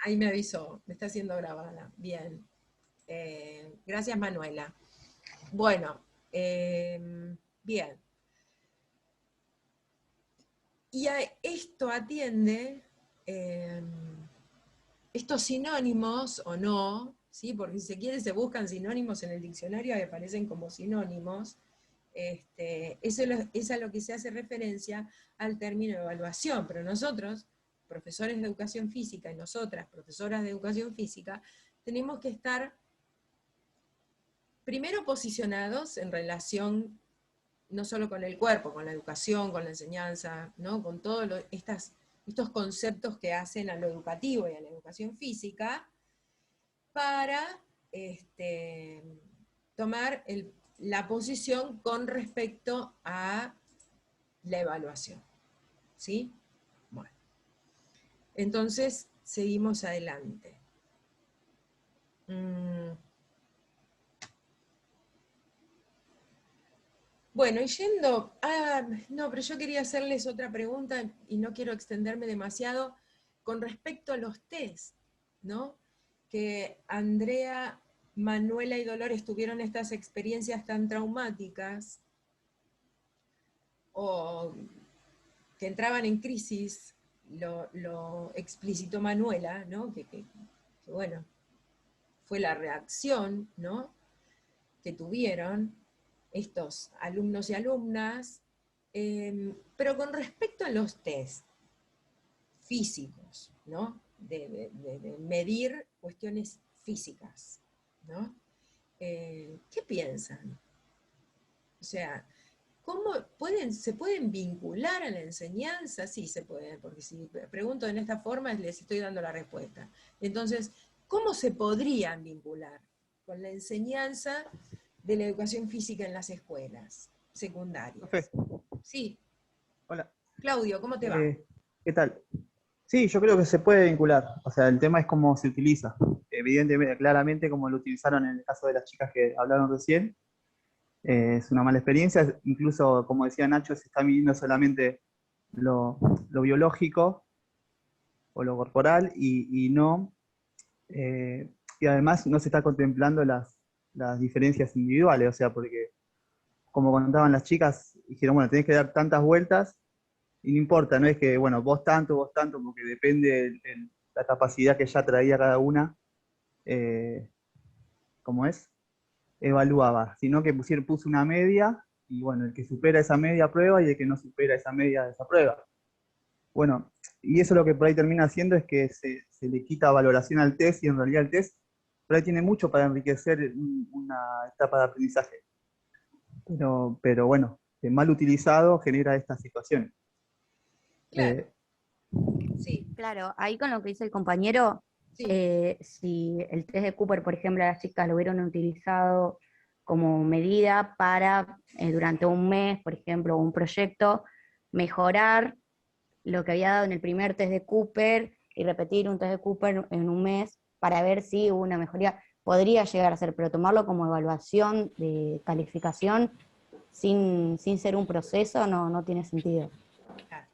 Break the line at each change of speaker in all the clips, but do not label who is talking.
Ahí me avisó, me está siendo grabada. Bien. Gracias, Manuela. Bueno, bien. Y a esto atiende estos sinónimos o no, ¿sí? Porque si se quiere se buscan sinónimos en el diccionario y aparecen como sinónimos. Eso es a lo que se hace referencia al término evaluación, pero nosotros, profesores de educación física, y nosotras, profesoras de educación física, tenemos que estar primero posicionados en relación no solo con el cuerpo, con la educación, con la enseñanza, ¿no? Con todos estos conceptos que hacen a lo educativo y a la educación física, para tomar la posición con respecto a la evaluación. ¿Sí? Bueno. Entonces, seguimos adelante. Bueno, y yendo... no, pero yo quería hacerles otra pregunta y no quiero extenderme demasiado con respecto a los test, ¿no? Que Andrea, Manuela y Dolores tuvieron estas experiencias tan traumáticas o que entraban en crisis, lo explicitó Manuela, ¿no? Que bueno, fue la reacción, ¿no? Que tuvieron estos alumnos y alumnas, pero con respecto a los test físicos, ¿no? De medir cuestiones físicas, ¿no? ¿Qué piensan? O sea, ¿se pueden vincular a la enseñanza? Sí, se pueden, porque si pregunto en esta forma les estoy dando la respuesta. Entonces, ¿cómo se podrían vincular con la enseñanza de la educación física en las escuelas
Profe,
secundarias? Sí,
hola.
Claudio, ¿cómo te va?
¿Qué tal? Sí, yo creo que se puede vincular. O sea, el tema es cómo se utiliza. Evidentemente, claramente, como lo utilizaron en el caso de las chicas que hablaron recién, es una mala experiencia. Incluso, como decía Nacho, se está midiendo solamente lo, lo biológico o lo corporal y no. Y además no se está contemplando las diferencias individuales. O sea, porque, como contaban las chicas, dijeron, bueno, tenés que dar tantas vueltas. Y no importa, no es que, bueno, vos tanto, porque depende la capacidad que ya traía cada una, ¿cómo es? Evaluaba, sino que puso una media, y bueno, el que supera esa media prueba y el que no supera esa media desaprueba. Bueno, y eso lo que por ahí termina haciendo es que se le quita valoración al test, y en realidad el test por ahí tiene mucho para enriquecer una etapa de aprendizaje. Pero bueno, mal utilizado genera estas situaciones.
Claro,
Eh,
sí,
Claro, ahí con lo que dice el compañero,
sí,
si el test de Cooper, por ejemplo, las chicas lo hubieran utilizado como medida para, durante un mes, por ejemplo, un proyecto, mejorar lo que había dado en el primer test de Cooper y repetir un test de Cooper en un mes para ver si hubo una mejoría, podría llegar a ser, pero tomarlo como evaluación de calificación sin ser un proceso no tiene sentido.
claro.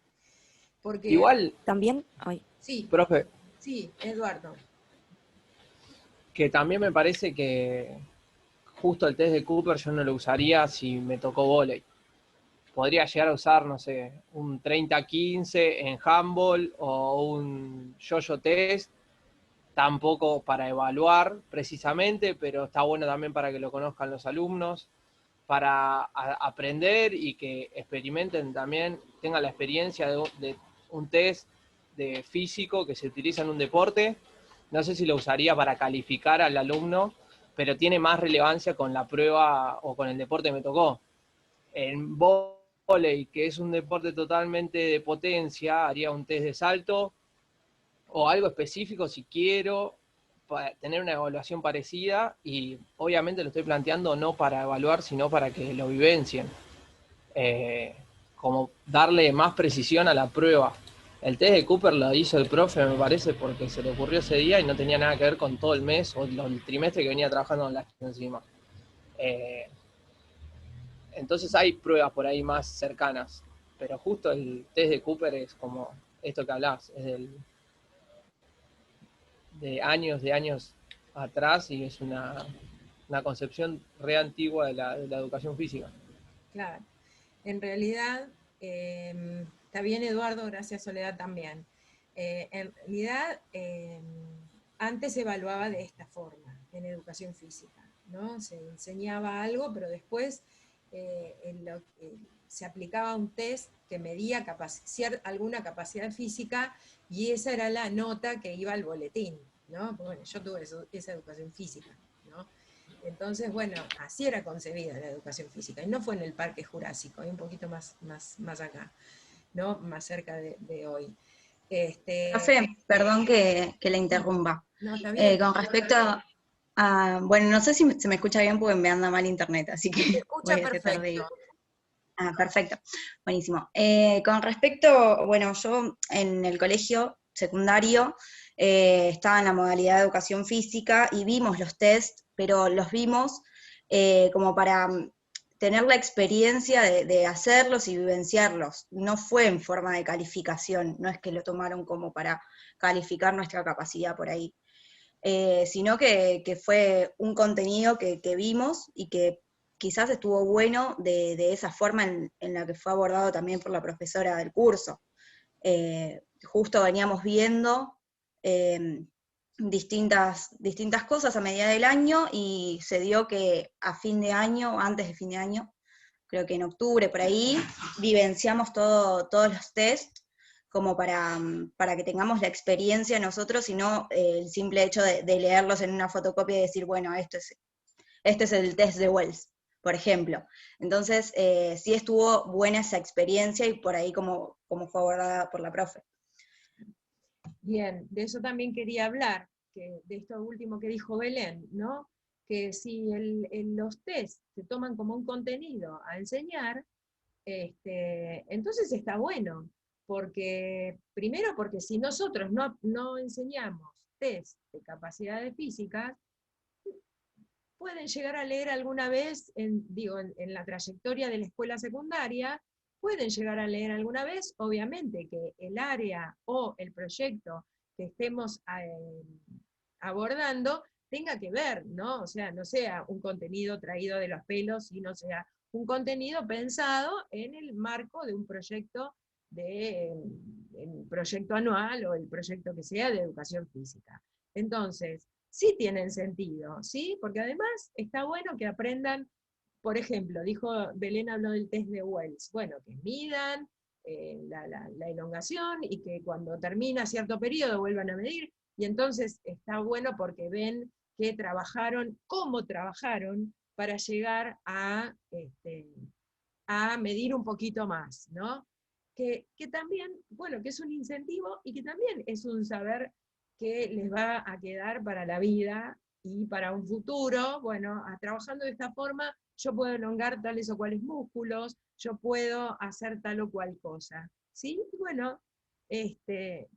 Porque,
Igual,
También, ay,
sí,
profe,
sí, Eduardo,
que también me parece que justo el test de Cooper yo no lo usaría si me tocó vóley. Podría llegar a usar, no sé, un 30-15 en handball o un yo-yo test, tampoco para evaluar precisamente, pero está bueno también para que lo conozcan los alumnos, para aprender y que experimenten también, tengan la experiencia de un test de físico que se utiliza en un deporte. No sé si lo usaría para calificar al alumno, pero tiene más relevancia con la prueba o con el deporte que me tocó. En vóley, que es un deporte totalmente de potencia, haría un test de salto o algo específico si quiero para tener una evaluación parecida, y obviamente lo estoy planteando no para evaluar, sino para que lo vivencien. Eh, Como darle más precisión a la prueba. El test de Cooper lo hizo el profe, me parece, porque se le ocurrió ese día y no tenía nada que ver con todo el mes o el trimestre que venía trabajando en la encima. Eh, entonces hay pruebas por ahí más cercanas, pero justo el test de Cooper es como esto que hablás, es del de años atrás, y es una concepción re antigua de la educación física.
Claro. En realidad, está bien Eduardo, gracias Soledad también. En realidad, antes se evaluaba de esta forma, en educación física, ¿no? Se enseñaba algo, pero después se aplicaba un test que medía alguna capacidad física, y esa era la nota que iba al boletín, ¿no? Bueno, yo tuve esa educación física, ¿no? Entonces, bueno, así era concebida la educación física, y no fue en el Parque Jurásico, un poquito más acá, ¿no? Más cerca de hoy.
Profe, perdón que la interrumpa.
No, está bien.
Con respecto bueno, no sé si se me escucha bien porque me anda mal internet, así que
Se escucha
voy a tratar de...
perfecto.
Perfecto, buenísimo. Con respecto, bueno, yo en el colegio secundario estaba en la modalidad de educación física y vimos los test, pero los vimos como para tener la experiencia de hacerlos y vivenciarlos. No fue en forma de calificación, no es que lo tomaron como para calificar nuestra capacidad por ahí, sino que fue un contenido que vimos y que quizás estuvo bueno de esa forma en la que fue abordado también por la profesora del curso. Justo veníamos viendo distintas cosas a medida del año, y se dio que a fin de año, antes de fin de año, creo que en octubre por ahí, vivenciamos todos los test como para que tengamos la experiencia nosotros, y no el simple hecho de leerlos en una fotocopia y decir, bueno, este es el test de Wells, por ejemplo. Entonces, sí estuvo buena esa experiencia, y por ahí como fue abordada por la profe.
Bien, de eso también quería hablar, de esto último que dijo Belén, ¿no? Que si los test se toman como un contenido a enseñar, entonces está bueno, primero porque si nosotros no enseñamos test de capacidades físicas, pueden llegar a leer alguna vez, en la trayectoria de la escuela secundaria, pueden llegar a leer alguna vez, obviamente, que el área o el proyecto que estemos abordando tenga que ver, ¿no? O sea, no sea un contenido traído de los pelos, sino sea un contenido pensado en el marco de un proyecto el proyecto anual o el proyecto que sea de educación física. Entonces, sí tienen sentido, ¿sí? Porque además está bueno que aprendan, por ejemplo, Belén habló del test de Wells, bueno, que midan la elongación, y que cuando termina cierto periodo vuelvan a medir, y entonces está bueno porque ven que cómo trabajaron para llegar a medir un poquito más, ¿no? Que también, bueno, que es un incentivo, y que también es un saber que les va a quedar para la vida y para un futuro. Bueno, trabajando de esta forma, yo puedo elongar tales o cuales músculos, yo puedo hacer tal o cual cosa, ¿sí? Y bueno,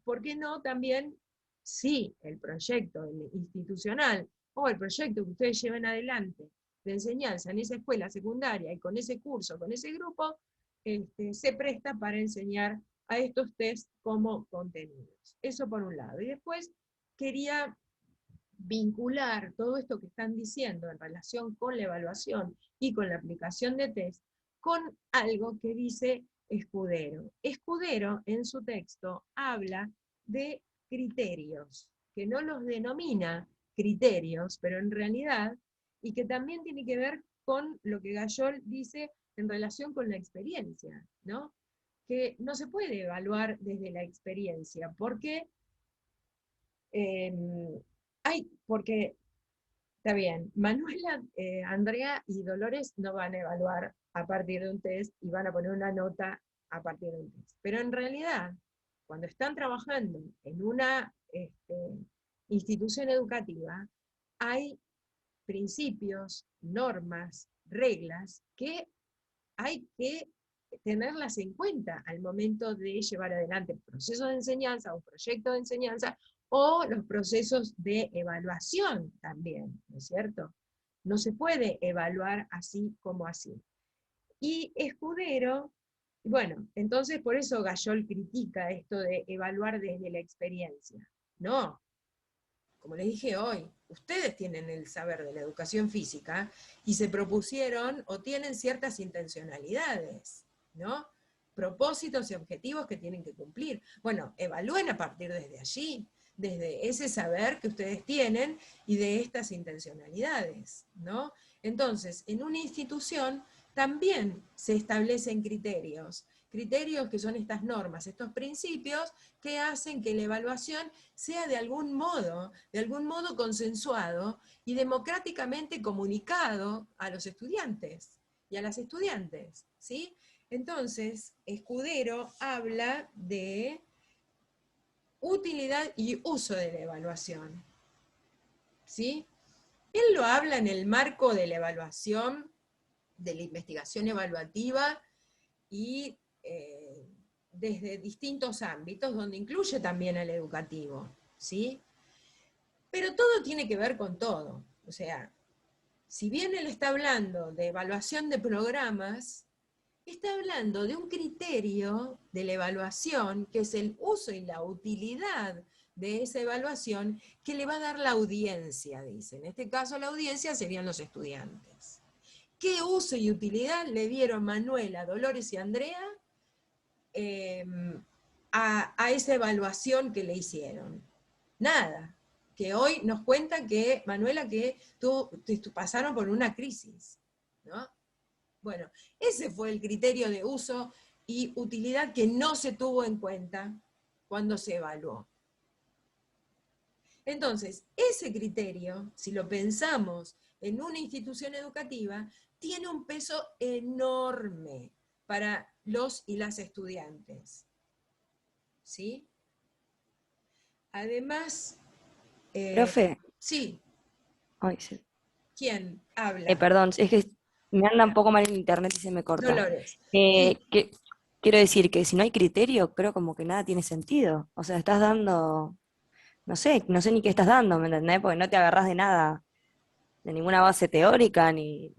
¿por qué no también, si el proyecto institucional o el proyecto que ustedes lleven adelante de enseñanza en esa escuela secundaria y con ese curso, con ese grupo, se presta para enseñar a estos test como contenidos? Eso por un lado. Y después quería vincular todo esto que están diciendo en relación con la evaluación y con la aplicación de test con algo que dice Escudero. Escudero en su texto habla de criterios, que no los denomina criterios, pero en realidad, y que también tiene que ver con lo que Gayol dice en relación con la experiencia, ¿no? Que no se puede evaluar desde la experiencia, porque porque está bien, Manuela, Andrea y Dolores no van a evaluar a partir de un test y van a poner una nota a partir de un test. Pero en realidad, cuando están trabajando en una institución educativa, hay principios, normas, reglas que hay que tenerlas en cuenta al momento de llevar adelante el proceso de enseñanza, un proyecto de enseñanza, o los procesos de evaluación también, ¿no es cierto? No se puede evaluar así como así. Y Escudero, bueno, entonces por eso Gayol critica esto de evaluar desde la experiencia. No, como les dije hoy, ustedes tienen el saber de la educación física y se propusieron o tienen ciertas intencionalidades, ¿no? Propósitos y objetivos que tienen que cumplir. Bueno, evalúen a partir desde allí, desde ese saber que ustedes tienen y de estas intencionalidades, ¿no? Entonces, en una institución también se establecen criterios que son estas normas, estos principios que hacen que la evaluación sea de algún modo consensuado y democráticamente comunicado a los estudiantes y a las estudiantes, ¿sí? Entonces, Escudero habla de utilidad y uso de la evaluación, ¿sí? Él lo habla en el marco de la evaluación, de la investigación evaluativa y desde distintos ámbitos, donde incluye también el educativo, ¿sí? Pero todo tiene que ver con todo. O sea, si bien él está hablando de evaluación de programas, está hablando de un criterio de la evaluación, que es el uso y la utilidad de esa evaluación que le va a dar la audiencia, dice. En este caso la audiencia serían los estudiantes. ¿Qué uso y utilidad le dieron Manuela, Dolores y Andrea a esa evaluación que le hicieron? Nada. Que hoy nos cuenta que, Manuela, que pasaron por una crisis, ¿no? Bueno, ese fue el criterio de uso y utilidad que no se tuvo en cuenta cuando se evaluó. Entonces, ese criterio, si lo pensamos en una institución educativa, tiene un peso enorme para los y las estudiantes, ¿sí? Además,
Profe,
sí,
ay, sí.
¿quién habla?
Perdón, es que me anda un poco mal en internet y se me corta.
Dolores. Sí.
Quiero decir que si no hay criterio, creo como que nada tiene sentido. O sea, estás dando, no sé ni qué estás dando, ¿me entendés? Porque no te agarrás de nada, de ninguna base teórica, ni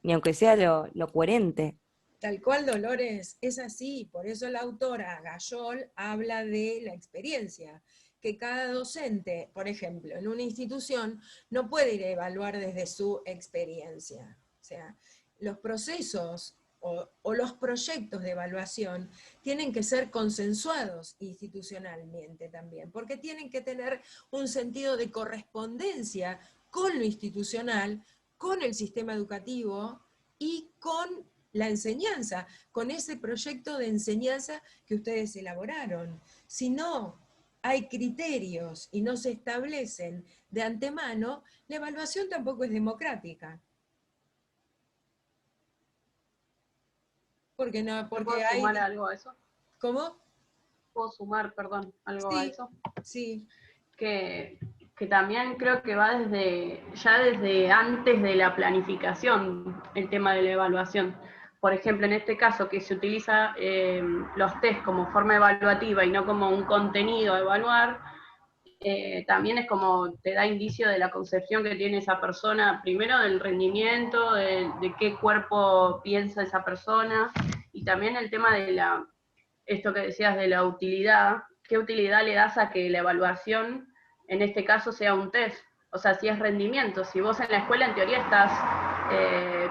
aunque sea lo coherente.
Tal cual, Dolores, es así. Por eso la autora Gayol habla de la experiencia, que cada docente, por ejemplo, en una institución, no puede ir a evaluar desde su experiencia. O sea, los procesos o los proyectos de evaluación tienen que ser consensuados institucionalmente también, porque tienen que tener un sentido de correspondencia con lo institucional, con el sistema educativo y con la enseñanza, con ese proyecto de enseñanza que ustedes elaboraron. Si no hay criterios y no se establecen de antemano, la evaluación tampoco es democrática. Porque no, porque
¿Puedo
hay...
sumar algo a eso?
¿Cómo?
¿Puedo sumar, perdón, algo a
Sí,
eso?
sí.
Que también creo que va desde antes de la planificación el tema de la evaluación. Por ejemplo, en este caso que se utiliza los test como forma evaluativa y no como un contenido a evaluar, también es como te da indicio de la concepción que tiene esa persona, primero del rendimiento, de qué cuerpo piensa esa persona, y también el tema de esto que decías de la utilidad, qué utilidad le das a que la evaluación, en este caso, sea un test. O sea, si es rendimiento, si vos en la escuela en teoría estás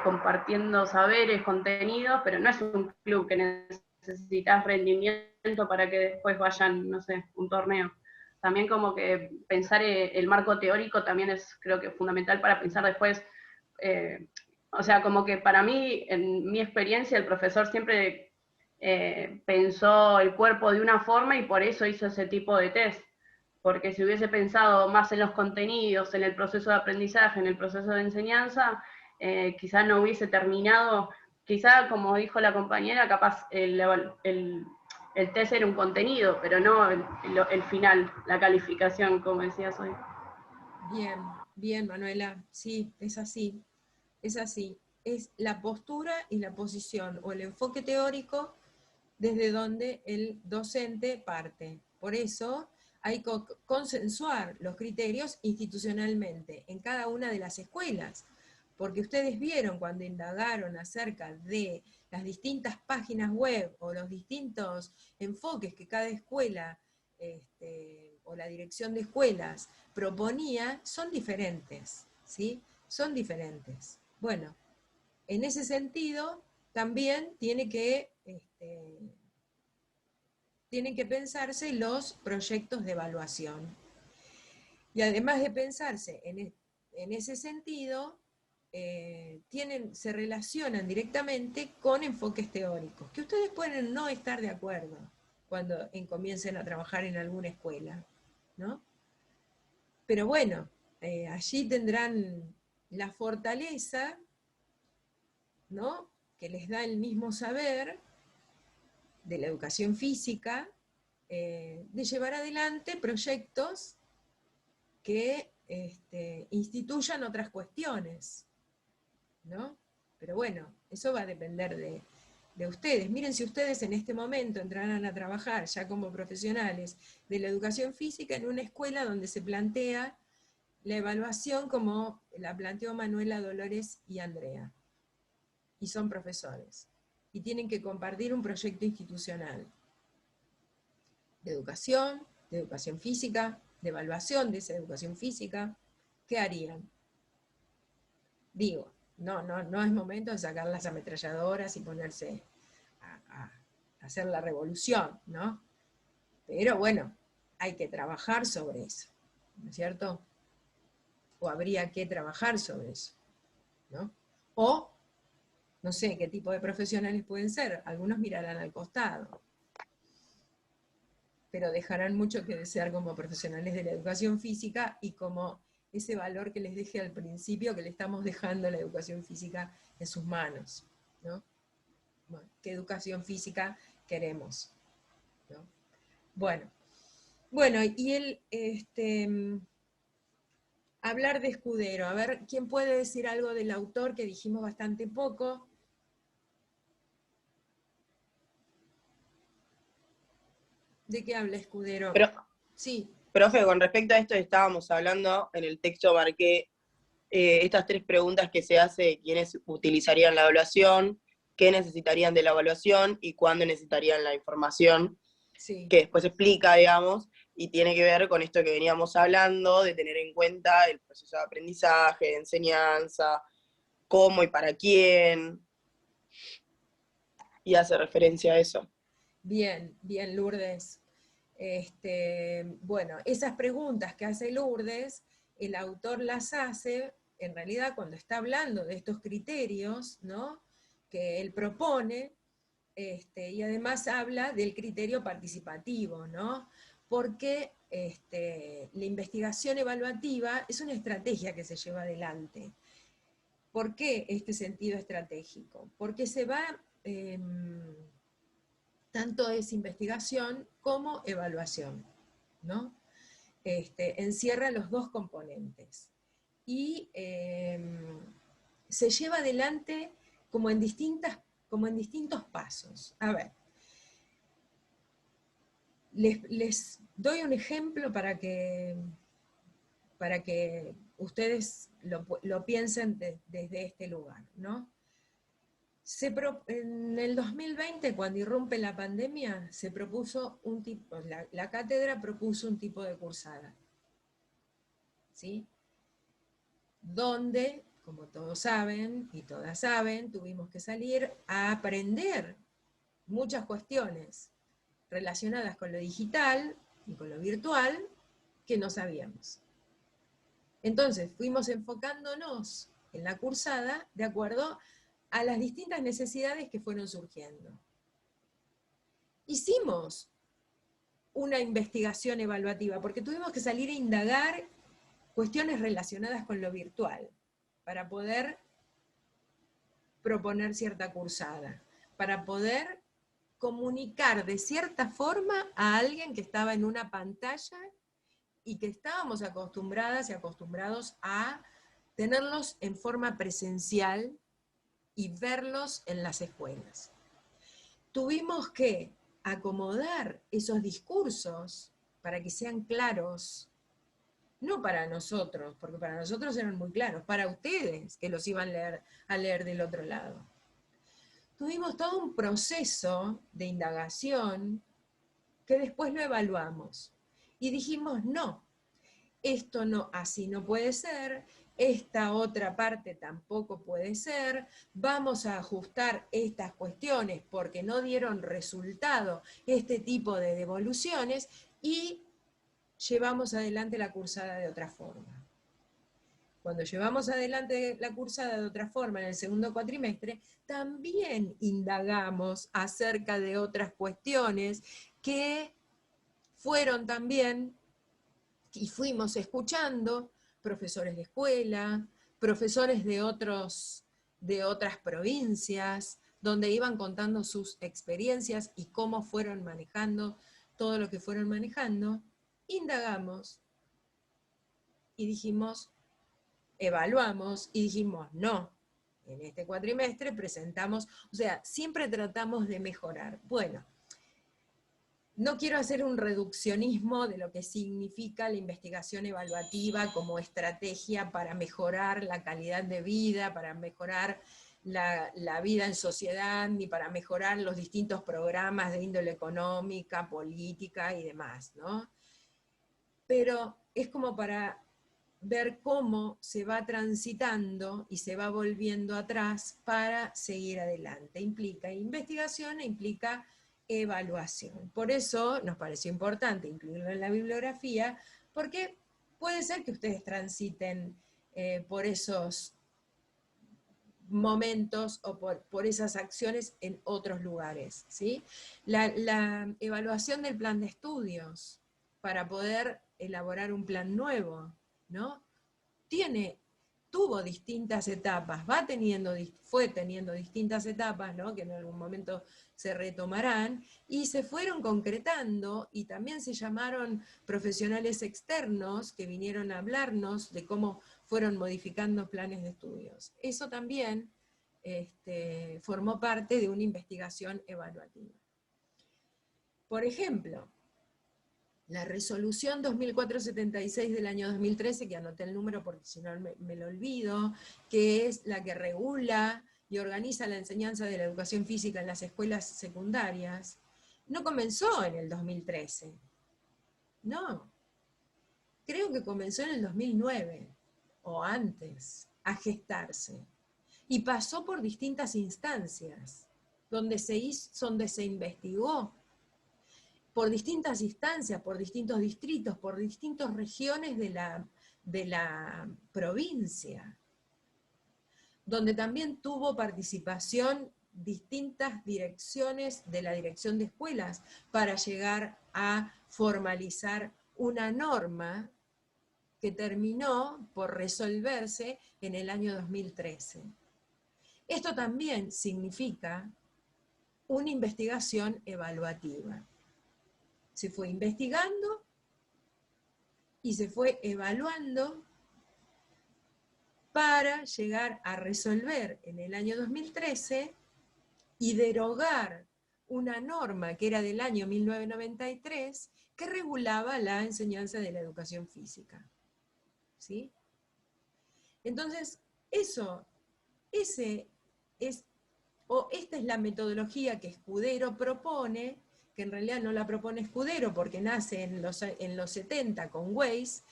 compartiendo saberes, contenidos, pero no es un club que necesitas rendimiento para que después vayan, no sé, un torneo. También como que pensar el marco teórico también es, creo que, fundamental para pensar después, o sea, como que para mí, en mi experiencia, el profesor siempre pensó el cuerpo de una forma y por eso hizo ese tipo de test. Porque si hubiese pensado más en los contenidos, en el proceso de aprendizaje, en el proceso de enseñanza, quizás no hubiese terminado, quizá como dijo la compañera, capaz el test era un contenido, pero no el final, la calificación, como decías hoy.
Bien, bien, Manuela. Sí, es así. Es así. Es la postura y la posición o el enfoque teórico desde donde el docente parte. Por eso hay que consensuar los criterios institucionalmente en cada una de las escuelas, porque ustedes vieron cuando indagaron acerca de las distintas páginas web o los distintos enfoques que cada escuela o la dirección de escuelas proponía son diferentes, ¿sí? Son diferentes. Bueno, en ese sentido también tienen que pensarse los proyectos de evaluación. Y además de pensarse en ese sentido, se relacionan directamente con enfoques teóricos, que ustedes pueden no estar de acuerdo cuando comiencen a trabajar en alguna escuela, ¿no? Pero bueno, allí tendrán la fortaleza, ¿no?, que les da el mismo saber de la educación física, de llevar adelante proyectos que instituyan otras cuestiones, ¿no? Pero bueno, eso va a depender de ustedes. Miren, si ustedes en este momento entrarán a trabajar ya como profesionales de la educación física en una escuela donde se plantea la evaluación como la planteó Manuela, Dolores y Andrea, y son profesores, y tienen que compartir un proyecto institucional de educación física, de evaluación de esa educación física. ¿Qué harían? Digo, no es momento de sacar las ametralladoras y ponerse a hacer la revolución, ¿no? Pero bueno, hay que trabajar sobre eso, ¿no es cierto? O habría que trabajar sobre eso, ¿no? O, no sé qué tipo de profesionales pueden ser, algunos mirarán al costado, pero dejarán mucho que desear como profesionales de la educación física y como ese valor que les dije al principio, que le estamos dejando a la educación física en sus manos, ¿no? Bueno, ¿qué educación física queremos? ¿No? Bueno, y hablar de Escudero. A ver, ¿quién puede decir algo del autor, que dijimos bastante poco? ¿De qué habla Escudero?
Pero,
Sí.
profe, con respecto a esto estábamos hablando, en el texto marqué estas 3 preguntas que se hace: quiénes utilizarían la evaluación, qué necesitarían de la evaluación y cuándo necesitarían la información,
Sí.
que después explica, digamos, y tiene que ver con esto que veníamos hablando, de tener en cuenta el proceso de aprendizaje, de enseñanza, cómo y para quién, y hace referencia a eso.
Bien, bien, Lourdes. Bueno, esas preguntas que hace Lourdes, el autor las hace, en realidad, cuando está hablando de estos criterios, ¿no?, que él propone, y además habla del criterio participativo, ¿no? Porque la investigación evaluativa es una estrategia que se lleva adelante. ¿Por qué este sentido estratégico? Porque se va... tanto es investigación como evaluación, ¿no? Encierra los dos componentes. Y se lleva adelante como en distintos pasos. A ver, les doy un ejemplo para que ustedes lo piensen desde este lugar, ¿no? En el 2020, cuando irrumpe la pandemia, se propuso la cátedra propuso un tipo de cursada, ¿sí? Donde, como todos saben y todas saben, tuvimos que salir a aprender muchas cuestiones relacionadas con lo digital y con lo virtual que no sabíamos. Entonces fuimos enfocándonos en la cursada de acuerdo a las distintas necesidades que fueron surgiendo. Hicimos una investigación evaluativa, porque tuvimos que salir a indagar cuestiones relacionadas con lo virtual, para poder proponer cierta cursada, para poder comunicar de cierta forma a alguien que estaba en una pantalla y que estábamos acostumbradas y acostumbrados a tenerlos en forma presencial y verlos en las escuelas. Tuvimos que acomodar esos discursos para que sean claros, no para nosotros, porque para nosotros eran muy claros, para ustedes que los iban a leer del otro lado. Tuvimos todo un proceso de indagación que después lo evaluamos. Y dijimos, no, esto no, así no puede ser, esta otra parte tampoco puede ser, vamos a ajustar estas cuestiones porque no dieron resultado este tipo de devoluciones y llevamos adelante la cursada de otra forma. Cuando llevamos adelante la cursada de otra forma en el segundo cuatrimestre, también indagamos acerca de otras cuestiones que fueron también, y fuimos escuchando, profesores de escuela, profesores de otras provincias, donde iban contando sus experiencias y cómo fueron manejando todo lo que fueron manejando, indagamos y dijimos, evaluamos y dijimos, no, en este cuatrimestre presentamos, o sea, siempre tratamos de mejorar. Bueno, no quiero hacer un reduccionismo de lo que significa la investigación evaluativa como estrategia para mejorar la calidad de vida, para mejorar la vida en sociedad, ni para mejorar los distintos programas de índole económica, política y demás, ¿no? Pero es como para ver cómo se va transitando y se va volviendo atrás para seguir adelante. Implica investigación e implica evaluación. Por eso nos pareció importante incluirlo en la bibliografía, porque puede ser que ustedes transiten por esos momentos o por esas acciones en otros lugares, ¿sí? La evaluación del plan de estudios para poder elaborar un plan nuevo, ¿no? Tuvo distintas etapas, fue teniendo distintas etapas, ¿no? Que en algún momento se retomarán, y se fueron concretando, y también se llamaron profesionales externos que vinieron a hablarnos de cómo fueron modificando planes de estudios. Eso también formó parte de una investigación evaluativa. Por ejemplo, la resolución 2476 del año 2013, que anoté el número porque si no me lo olvido, que es la que regula y organiza la enseñanza de la educación física en las escuelas secundarias, no comenzó en el 2013. No. Creo que comenzó en el 2009 o antes a gestarse. Y pasó por distintas instancias, donde se investigó por distintas instancias, por distintos distritos, por distintas regiones de la provincia, donde también tuvo participación distintas direcciones de la dirección de escuelas para llegar a formalizar una norma que terminó por resolverse en el año 2013. Esto también significa una investigación evaluativa. Se fue investigando y se fue evaluando para llegar a resolver en el año 2013 y derogar una norma que era del año 1993 que regulaba la enseñanza de la educación física. ¿Sí? Entonces, esta es la metodología que Escudero propone, que en realidad no la propone Escudero porque nace en los 70 con Weiss,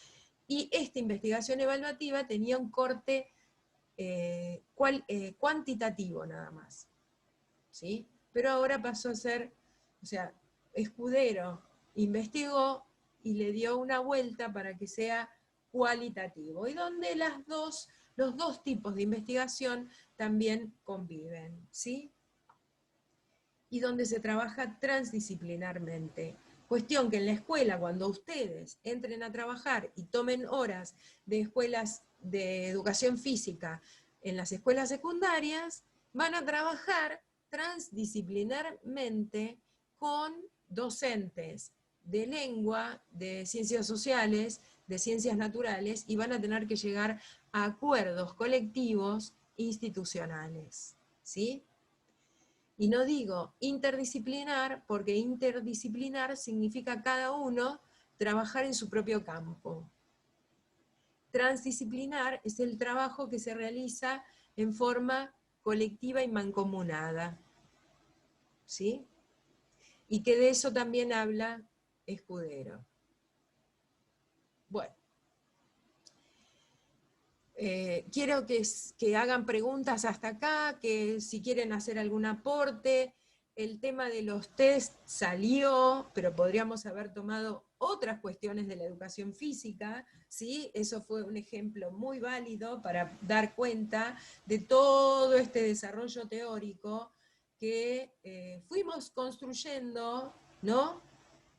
y esta investigación evaluativa tenía un corte cuantitativo nada más, ¿sí? Pero ahora pasó a ser, o sea, Escudero investigó y le dio una vuelta para que sea cualitativo, y donde los dos tipos de investigación también conviven, ¿sí? Y donde se trabaja transdisciplinarmente. Cuestión que en la escuela, cuando ustedes entren a trabajar y tomen horas de escuelas de educación física en las escuelas secundarias, van a trabajar transdisciplinarmente con docentes de lengua, de ciencias sociales, de ciencias naturales, y van a tener que llegar a acuerdos colectivos institucionales, ¿sí? Y no digo interdisciplinar, porque interdisciplinar significa cada uno trabajar en su propio campo. Transdisciplinar es el trabajo que se realiza en forma colectiva y mancomunada, ¿sí? Y que de eso también habla Escudero. quiero que hagan preguntas hasta acá, que si quieren hacer algún aporte. El tema de los test salió, pero podríamos haber tomado otras cuestiones de la educación física, ¿sí? Eso fue un ejemplo muy válido para dar cuenta de todo este desarrollo teórico que fuimos construyendo, ¿no?,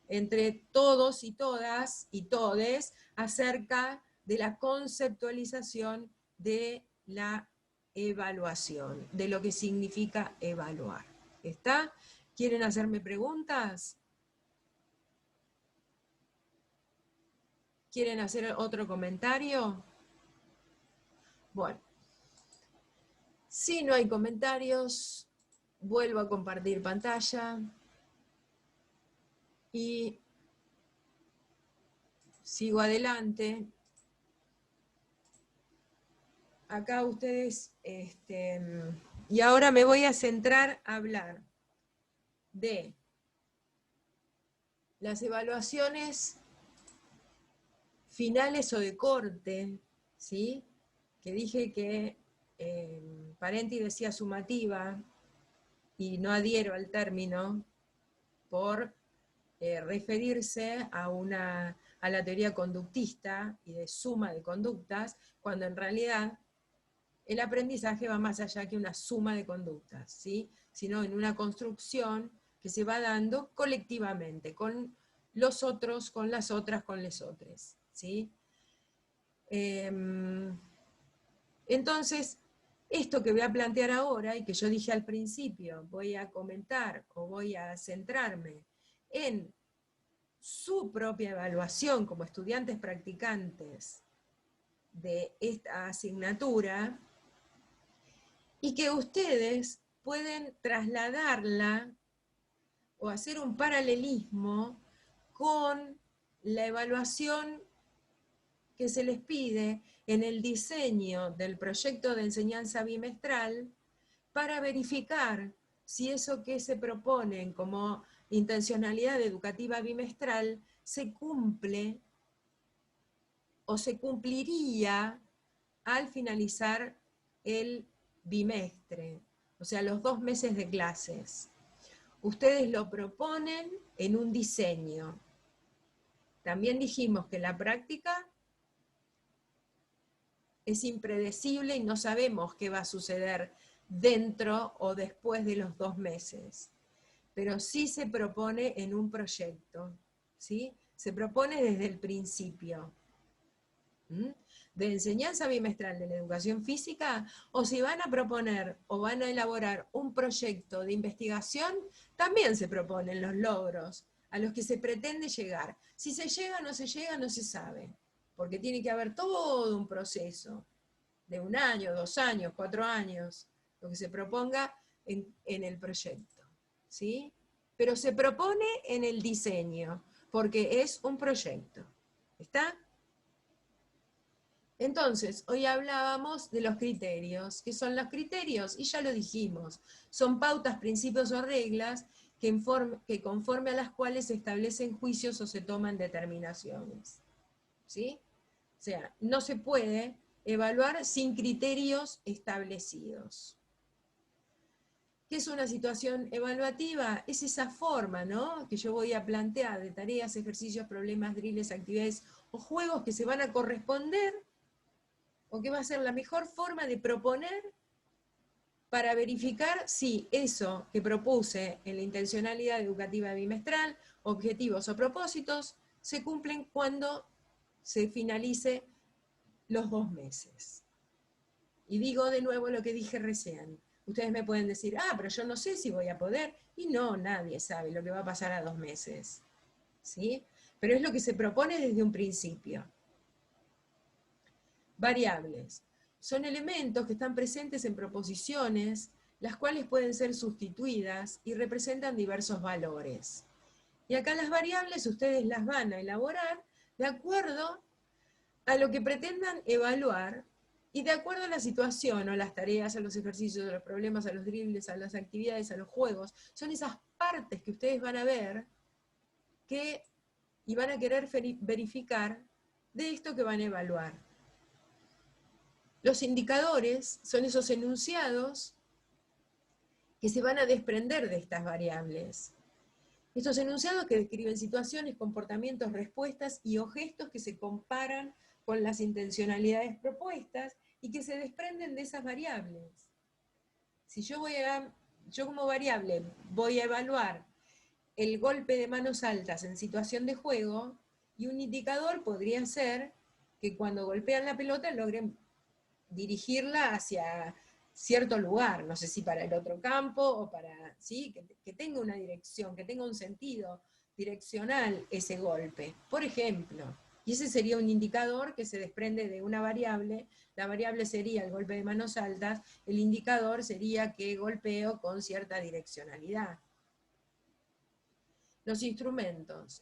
entre todos y todas y todes acerca de la conceptualización de la evaluación, de lo que significa evaluar. ¿Está? ¿Quieren hacerme preguntas? ¿Quieren hacer otro comentario? Bueno, si no hay comentarios, vuelvo a compartir pantalla y sigo adelante. Acá ustedes, y ahora me voy a centrar a hablar de las evaluaciones finales o de corte, ¿sí? Que dije que Parenti decía sumativa, y no adhiero al término por referirse a la teoría conductista y de suma de conductas, cuando en realidad el aprendizaje va más allá que una suma de conductas, ¿sí? Sino en una construcción que se va dando colectivamente, con los otros, con las otras, con les otros, ¿sí? Entonces, esto que voy a plantear ahora, y que yo dije al principio, voy a comentar o voy a centrarme en su propia evaluación como estudiantes practicantes de esta asignatura, y que ustedes pueden trasladarla o hacer un paralelismo con la evaluación que se les pide en el diseño del proyecto de enseñanza bimestral para verificar si eso que se proponen como intencionalidad educativa bimestral se cumple o se cumpliría al finalizar el bimestre, o sea, los 2 meses de clases. Ustedes lo proponen en un diseño. También dijimos que la práctica es impredecible y no sabemos qué va a suceder dentro o después de los 2 meses. Pero sí se propone en un proyecto, ¿sí? Se propone desde el principio. De enseñanza bimestral de la educación física, o si van a proponer o van a elaborar un proyecto de investigación, también se proponen los logros a los que se pretende llegar. Si se llega o no se llega, no se sabe, porque tiene que haber todo un proceso de 1 año, 2 años, 4 años, lo que se proponga en el proyecto, ¿sí? Pero se propone en el diseño, porque es un proyecto. ¿Está? Entonces, hoy hablábamos de los criterios. ¿Qué son los criterios? Y ya lo dijimos. Son pautas, principios o reglas que conforme a las cuales se establecen juicios o se toman determinaciones. ¿Sí? O sea, no se puede evaluar sin criterios establecidos. ¿Qué es una situación evaluativa? Es esa forma, ¿no?, que yo voy a plantear de tareas, ejercicios, problemas, drills, actividades o juegos que se van a corresponder, o que va a ser la mejor forma de proponer para verificar si eso que propuse en la intencionalidad educativa bimestral, objetivos o propósitos, se cumplen cuando se finalice los 2 meses. Y digo de nuevo lo que dije recién. Ustedes me pueden decir, pero yo no sé si voy a poder. Y no, nadie sabe lo que va a pasar a 2 meses. ¿Sí? Pero es lo que se propone desde un principio. Variables. Son elementos que están presentes en proposiciones, las cuales pueden ser sustituidas y representan diversos valores. Y acá las variables ustedes las van a elaborar de acuerdo a lo que pretendan evaluar y de acuerdo a la situación, o las tareas, a los ejercicios, a los problemas, a los drills, a las actividades, a los juegos. Son esas partes que ustedes van a ver y van a querer verificar de esto que van a evaluar. Los indicadores son esos enunciados que se van a desprender de estas variables. Estos enunciados que describen situaciones, comportamientos, respuestas y o gestos que se comparan con las intencionalidades propuestas y que se desprenden de esas variables. Si yo como variable voy a evaluar el golpe de manos altas en situación de juego, y un indicador podría ser que cuando golpean la pelota logren dirigirla hacia cierto lugar, no sé si para el otro campo o para, ¿sí? que tenga una dirección, que tenga un sentido direccional ese golpe, por ejemplo. Y ese sería un indicador que se desprende de una variable. La variable sería el golpe de manos altas, el indicador sería que golpeo con cierta direccionalidad. Los instrumentos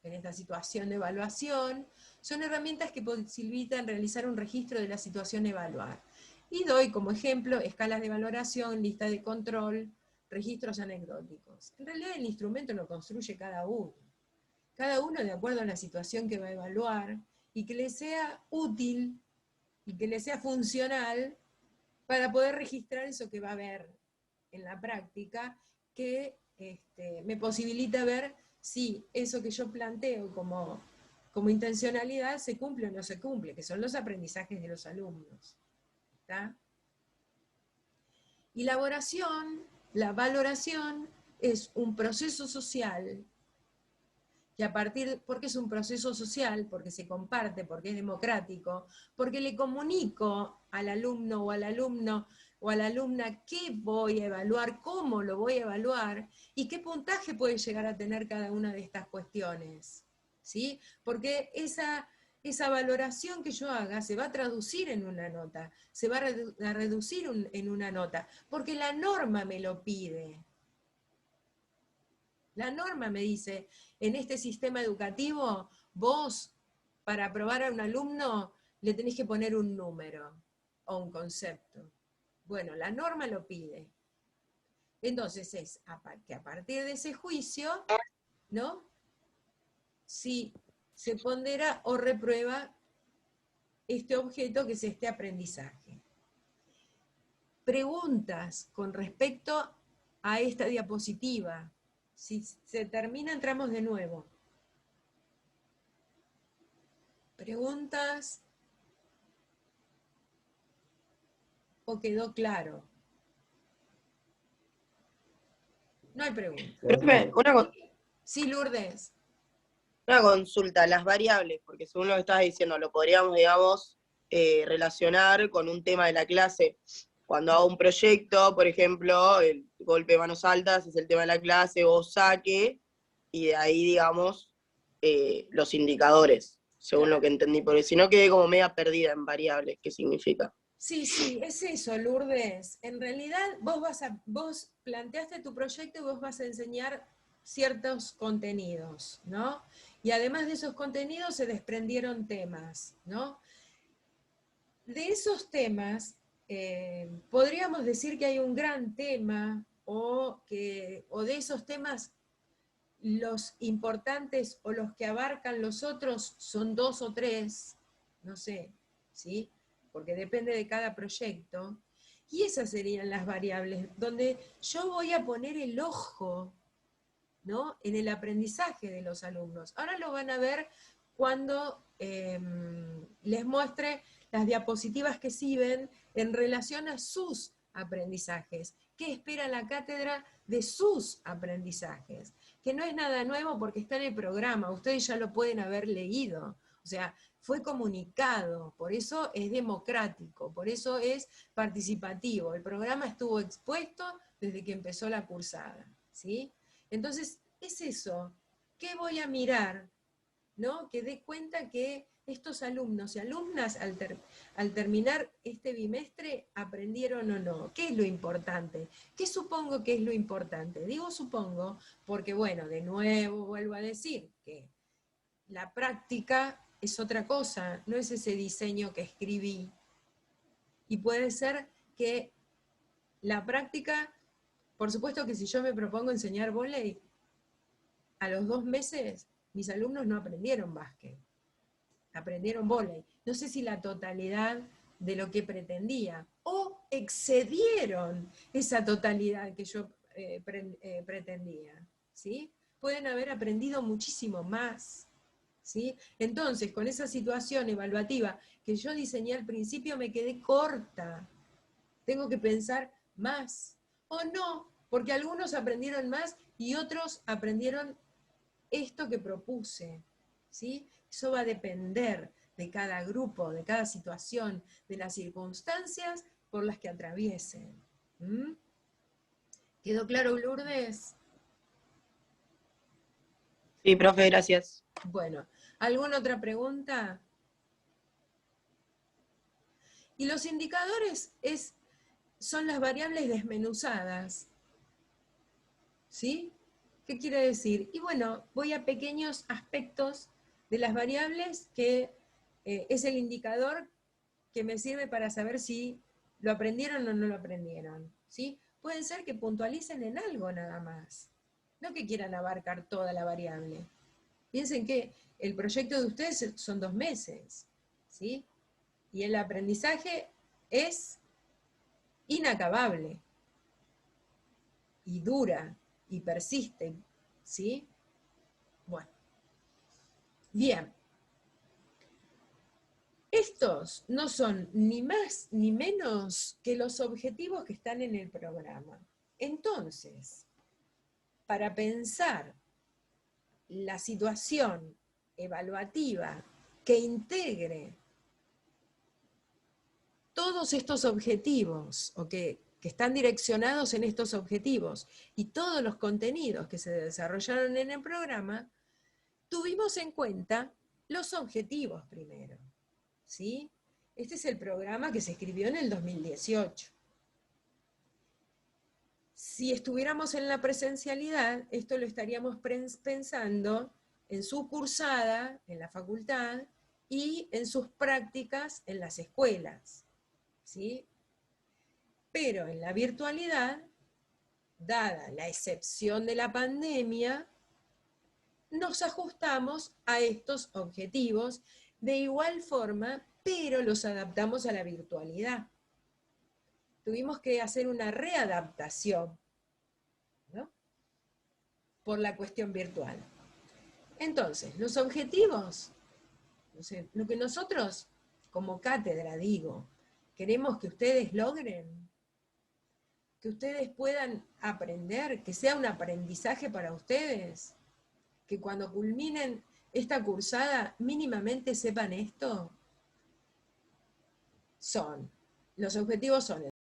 en esta situación de evaluación son herramientas que posibilitan realizar un registro de la situación a evaluar. Y doy como ejemplo escalas de valoración, lista de control, registros anecdóticos. En realidad el instrumento lo construye cada uno de acuerdo a la situación que va a evaluar, y que le sea útil y que le sea funcional para poder registrar eso que va a ver en la práctica, que me posibilita ver si eso que yo planteo como intencionalidad se cumple o no se cumple, que son los aprendizajes de los alumnos. ¿Está? Y la valoración es un proceso social que porque es un proceso social, porque se comparte, porque es democrático, porque le comunico al alumno o al alumno o a la alumna qué voy a evaluar, cómo lo voy a evaluar y qué puntaje puede llegar a tener cada una de estas cuestiones. ¿Sí? Porque esa valoración que yo haga se va a traducir en una nota, se va a reducir en una nota, porque la norma me lo pide. La norma me dice, en este sistema educativo, vos, para aprobar a un alumno, le tenés que poner un número o un concepto. Bueno, la norma lo pide. Entonces es que a partir de ese juicio, ¿no? Si se pondera o reprueba este objeto que es este aprendizaje. Preguntas con respecto a esta diapositiva. Si se termina, entramos de nuevo. ¿Preguntas? ¿O quedó claro? No hay preguntas.
Profe,
Sí, Lourdes.
una consulta, las variables, porque según lo que estás diciendo, lo podríamos, digamos, relacionar con un tema de la clase. Cuando hago un proyecto, por ejemplo, el golpe de manos altas es el tema de la clase, o saque, y de ahí, digamos, los indicadores, según lo que entendí, porque si no quedé como media perdida en variables, ¿qué significa?
Sí, es eso, Lourdes. En realidad vos planteaste tu proyecto y vos vas a enseñar ciertos contenidos, ¿no? Y además de esos contenidos se desprendieron temas, ¿no? De esos temas, podríamos decir que hay un gran tema, o de esos temas, los importantes o los que abarcan los otros son 2 o 3, no sé, ¿sí? Porque depende de cada proyecto. Y esas serían las variables, donde yo voy a poner el ojo, ¿no? En el aprendizaje de los alumnos. Ahora lo van a ver cuando les muestre las diapositivas que siguen en relación a sus aprendizajes. ¿Qué espera la cátedra de sus aprendizajes? Que no es nada nuevo porque está en el programa, ustedes ya lo pueden haber leído. O sea, fue comunicado, por eso es democrático, por eso es participativo. El programa estuvo expuesto desde que empezó la cursada, ¿sí? Entonces, es eso. ¿Qué voy a mirar? ¿No? Que dé cuenta que estos alumnos y alumnas al terminar este bimestre aprendieron o no. ¿Qué es lo importante? ¿Qué supongo que es lo importante? Digo supongo porque, bueno, de nuevo vuelvo a decir que la práctica es otra cosa, no es ese diseño que escribí. Y puede ser que la práctica, por supuesto que si yo me propongo enseñar vóley, a los 2 meses mis alumnos no aprendieron básquet. aprendieron vóley. No sé si la totalidad de lo que pretendía, o excedieron esa totalidad que yo pretendía, ¿sí? Pueden haber aprendido muchísimo más, ¿sí? Entonces, con esa situación evaluativa que yo diseñé al principio, me quedé corta. Tengo que pensar más, o no, porque algunos aprendieron más y otros aprendieron esto que propuse, ¿sí? Eso va a depender de cada grupo, de cada situación, de las circunstancias por las que atraviesen. ¿Mm? ¿Quedó claro, Lourdes?
Sí, profe, gracias.
Bueno, ¿alguna otra pregunta? Y los indicadores son las variables desmenuzadas, ¿sí? ¿Qué quiere decir? Y bueno, voy a pequeños aspectos de las variables que es el indicador que me sirve para saber si lo aprendieron o no lo aprendieron, ¿sí? Pueden ser que puntualicen en algo nada más, no que quieran abarcar toda la variable. Piensen que el proyecto de ustedes son 2 meses, ¿sí? Y el aprendizaje es inacabable, y dura, y persiste, ¿sí? Bueno, bien. Estos no son ni más ni menos que los objetivos que están en el programa. Entonces, para pensar la situación evaluativa que integre todos estos objetivos, o que están direccionados en estos objetivos, y todos los contenidos que se desarrollaron en el programa, tuvimos en cuenta los objetivos primero, ¿sí? Este es el programa que se escribió en el 2018. Si estuviéramos en la presencialidad, esto lo estaríamos pensando en su cursada, en la facultad, y en sus prácticas en las escuelas, ¿sí? Pero en la virtualidad, dada la excepción de la pandemia, nos ajustamos a estos objetivos de igual forma, pero los adaptamos a la virtualidad. Tuvimos que hacer una readaptación, ¿no? Por la cuestión virtual. Entonces, los objetivos, lo que nosotros, como cátedra, digo, queremos que ustedes logren, que ustedes puedan aprender, que sea un aprendizaje para ustedes, que cuando culminen esta cursada mínimamente sepan esto, los objetivos son